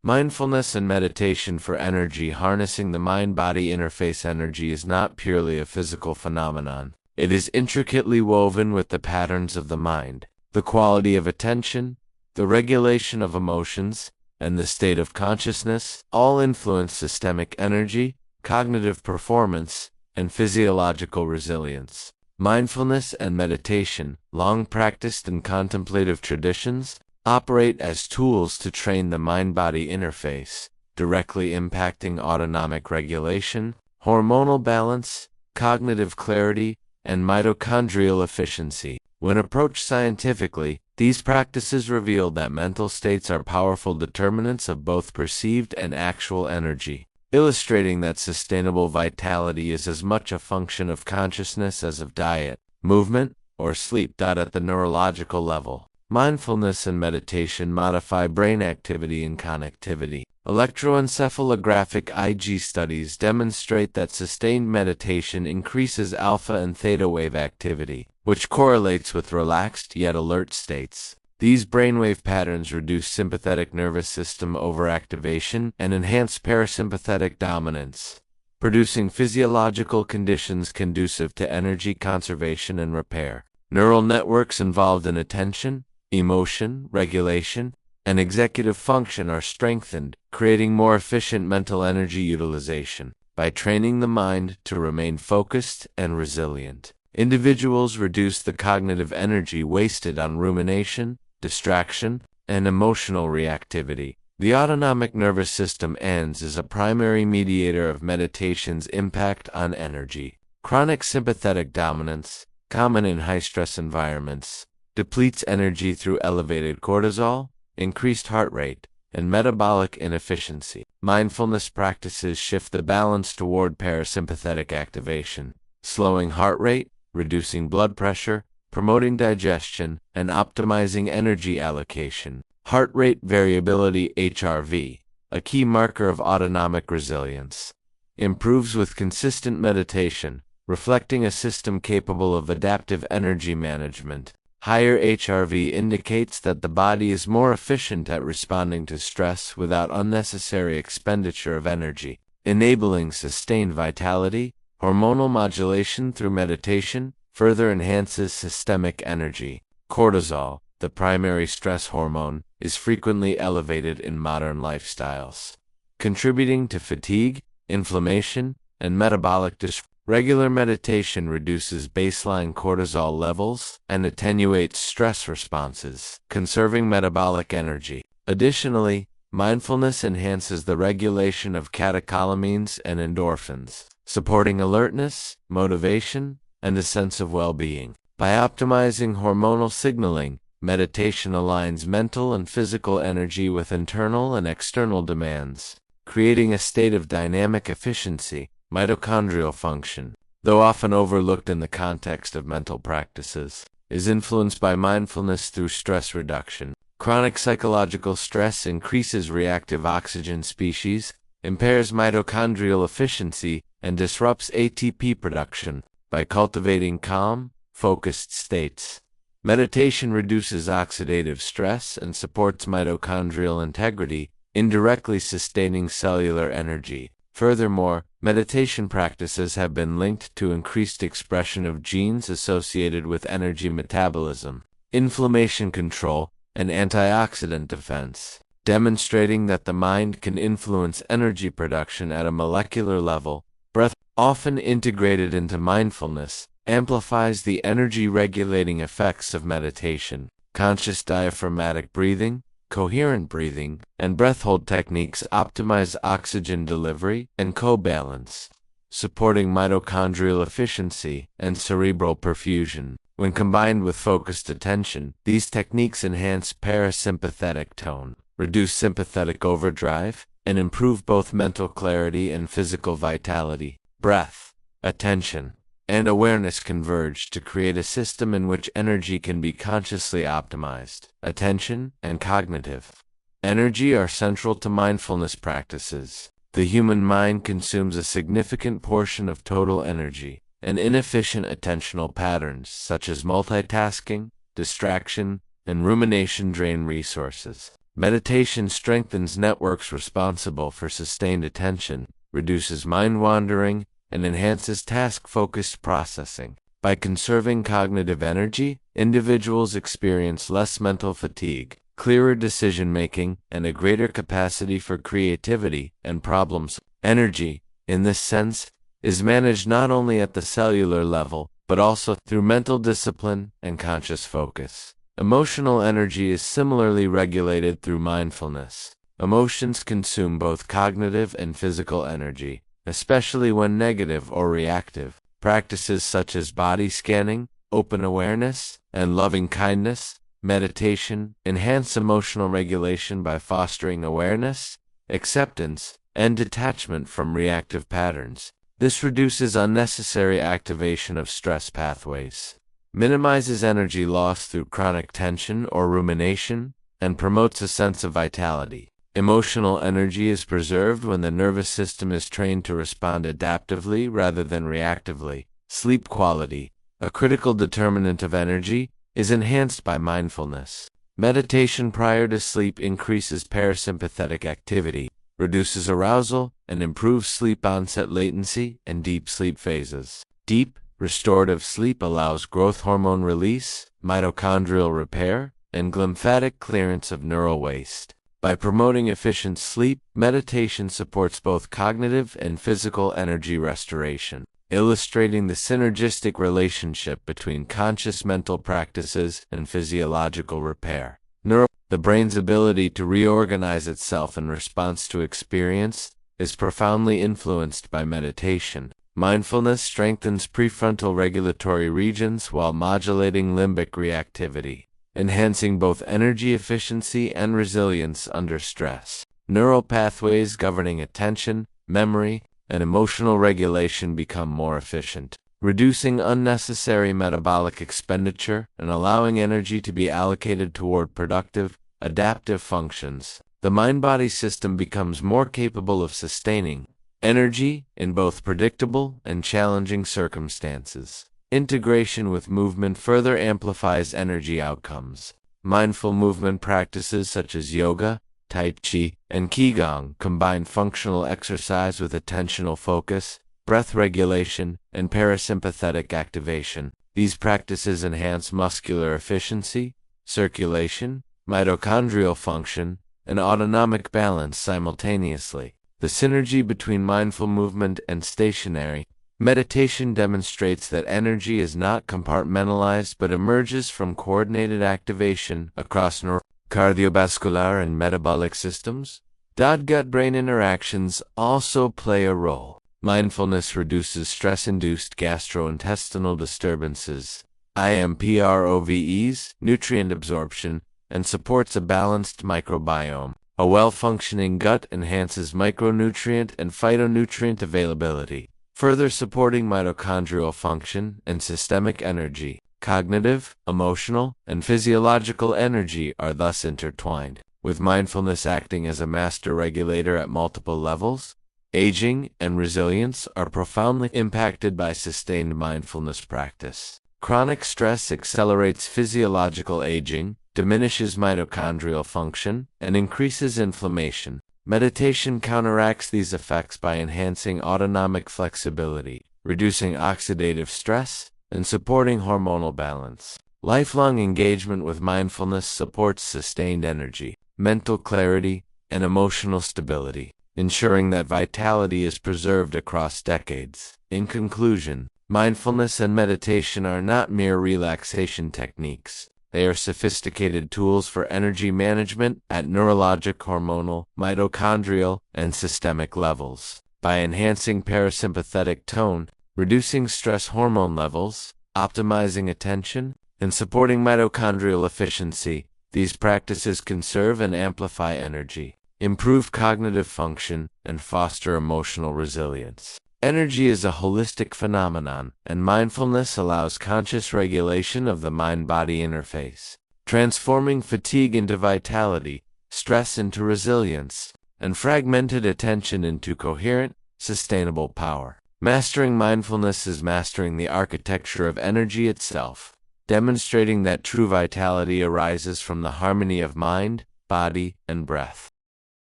Mindfulness and meditation for energy. Harnessing the mind-body interface. Energy is not purely a physical phenomenon. It is intricately woven with the patterns of the mind, the quality of attention, the regulation of emotions, and the state of consciousness. All influence systemic energy, cognitive performance, and physiological resilience. Mindfulness and meditation, long practiced in contemplative traditions, operate as tools to train the mind-body interface, directly impacting autonomic regulation, hormonal balance, cognitive clarity, and mitochondrial efficiency. When approached scientifically, these practices reveal that mental states are powerful determinants of both perceived and actual energy, illustrating that sustainable vitality is as much a function of consciousness as of diet, movement, or sleep. At the neurological level, mindfulness and meditation modify brain activity and connectivity. Electroencephalographic IG studies demonstrate that sustained meditation increases alpha and theta wave activity, which correlates with relaxed yet alert states. These brainwave patterns reduce sympathetic nervous system overactivation and enhance parasympathetic dominance, producing physiological conditions conducive to energy conservation and repair. Neural networks involved in attention, emotion, regulation, and executive function are strengthened, creating more efficient mental energy utilization. By training the mind to remain focused and resilient, individuals reduce the cognitive energy wasted on rumination, distraction, and emotional reactivity. The autonomic nervous system (ANS) is a primary mediator of meditation's impact on energy. Chronic sympathetic dominance, common in high-stress environments, depletes energy through elevated cortisol, increased heart rate, and metabolic inefficiency. Mindfulness practices shift the balance toward parasympathetic activation, slowing heart rate, reducing blood pressure, promoting digestion, and optimizing energy allocation. Heart rate variability (HRV), a key marker of autonomic resilience, improves with consistent meditation, reflecting a system capable of adaptive energy management. Higher HRV indicates that the body is more efficient at responding to stress without unnecessary expenditure of energy, enabling sustained vitality. Hormonal modulation through meditation further enhances systemic energy. Cortisol, the primary stress hormone, is frequently elevated in modern lifestyles, contributing to fatigue, inflammation, and metabolic dysfunction. Regular meditation reduces baseline cortisol levels and attenuates stress responses, conserving metabolic energy. Additionally, mindfulness enhances the regulation of catecholamines and endorphins, supporting alertness, motivation, and a sense of well-being. By optimizing hormonal signaling, meditation aligns mental and physical energy with internal and external demands, creating a state of dynamic efficiency. Mitochondrial function, though often overlooked in the context of mental practices, is influenced by mindfulness through stress reduction. Chronic psychological stress increases reactive oxygen species, impairs mitochondrial efficiency, and disrupts ATP production. By cultivating calm, focused states, meditation reduces oxidative stress and supports mitochondrial integrity, indirectly sustaining cellular energy. Furthermore, meditation practices have been linked to increased expression of genes associated with energy metabolism, inflammation control, and antioxidant defense, demonstrating that the mind can influence energy production at a molecular level. Breath, often integrated into mindfulness, amplifies the energy-regulating effects of meditation. Conscious diaphragmatic breathing, coherent breathing, and breath-hold techniques optimize oxygen delivery and co-balance, supporting mitochondrial efficiency and cerebral perfusion. When combined with focused attention, these techniques enhance parasympathetic tone, reduce sympathetic overdrive, and improve both mental clarity and physical vitality. Breath, attention, and awareness converge to create a system in which energy can be consciously optimized. Attention and cognitive energy are central to mindfulness practices. The human mind consumes a significant portion of total energy, and inefficient attentional patterns such as multitasking, distraction, and rumination drain resources. Meditation strengthens networks responsible for sustained attention, reduces mind wandering, and enhances task-focused processing. By conserving cognitive energy, individuals experience less mental fatigue, clearer decision-making, and a greater capacity for creativity and problems. Energy, in this sense, is managed not only at the cellular level, but also through mental discipline and conscious focus. Emotional energy is similarly regulated through mindfulness. Emotions consume both cognitive and physical energy, especially when negative or reactive. Practices such as body scanning, open awareness, and loving kindness, meditation, enhance emotional regulation by fostering awareness, acceptance, and detachment from reactive patterns. This reduces unnecessary activation of stress pathways, minimizes energy loss through chronic tension or rumination, and promotes a sense of vitality. Emotional energy is preserved when the nervous system is trained to respond adaptively rather than reactively. Sleep quality, a critical determinant of energy, is enhanced by mindfulness. Meditation prior to sleep increases parasympathetic activity, reduces arousal, and improves sleep onset latency and deep sleep phases. Deep, restorative sleep allows growth hormone release, mitochondrial repair, and glymphatic clearance of neural waste. By promoting efficient sleep, meditation supports both cognitive and physical energy restoration, illustrating the synergistic relationship between conscious mental practices and physiological repair. The brain's ability to reorganize itself in response to experience is profoundly influenced by meditation. Mindfulness strengthens prefrontal regulatory regions while modulating limbic reactivity, enhancing both energy efficiency and resilience under stress. Neural pathways governing attention, memory, and emotional regulation become more efficient, reducing unnecessary metabolic expenditure and allowing energy to be allocated toward productive, adaptive functions. The mind-body system becomes more capable of sustaining energy in both predictable and challenging circumstances. Integration with movement further amplifies energy outcomes. Mindful movement practices such as yoga, tai chi, and qigong combine functional exercise with attentional focus, breath regulation, and parasympathetic activation. These practices enhance muscular efficiency, circulation, mitochondrial function, and autonomic balance simultaneously. The synergy between mindful movement and stationary meditation demonstrates that energy is not compartmentalized but emerges from coordinated activation across cardiovascular and metabolic systems. Gut-brain interactions also play a role. Mindfulness reduces stress-induced gastrointestinal disturbances, IMPROVEs, nutrient absorption, and supports a balanced microbiome. A well-functioning gut enhances micronutrient and phytonutrient availability, further supporting mitochondrial function and systemic energy. Cognitive, emotional, and physiological energy are thus intertwined, with mindfulness acting as a master regulator at multiple levels. Aging and resilience are profoundly impacted by sustained mindfulness practice. Chronic stress accelerates physiological aging, diminishes mitochondrial function, and increases inflammation. Meditation counteracts these effects by enhancing autonomic flexibility, reducing oxidative stress, and supporting hormonal balance. Lifelong engagement with mindfulness supports sustained energy, mental clarity, and emotional stability, ensuring that vitality is preserved across decades. In conclusion, mindfulness and meditation are not mere relaxation techniques. They are sophisticated tools for energy management at neurologic, hormonal, mitochondrial, and systemic levels. By enhancing parasympathetic tone, reducing stress hormone levels, optimizing attention, and supporting mitochondrial efficiency, these practices conserve and amplify energy, improve cognitive function, and foster emotional resilience. Energy is a holistic phenomenon, and mindfulness allows conscious regulation of the mind-body interface, transforming fatigue into vitality, stress into resilience, and fragmented attention into coherent, sustainable power. Mastering mindfulness is mastering the architecture of energy itself, demonstrating that true vitality arises from the harmony of mind, body, and breath.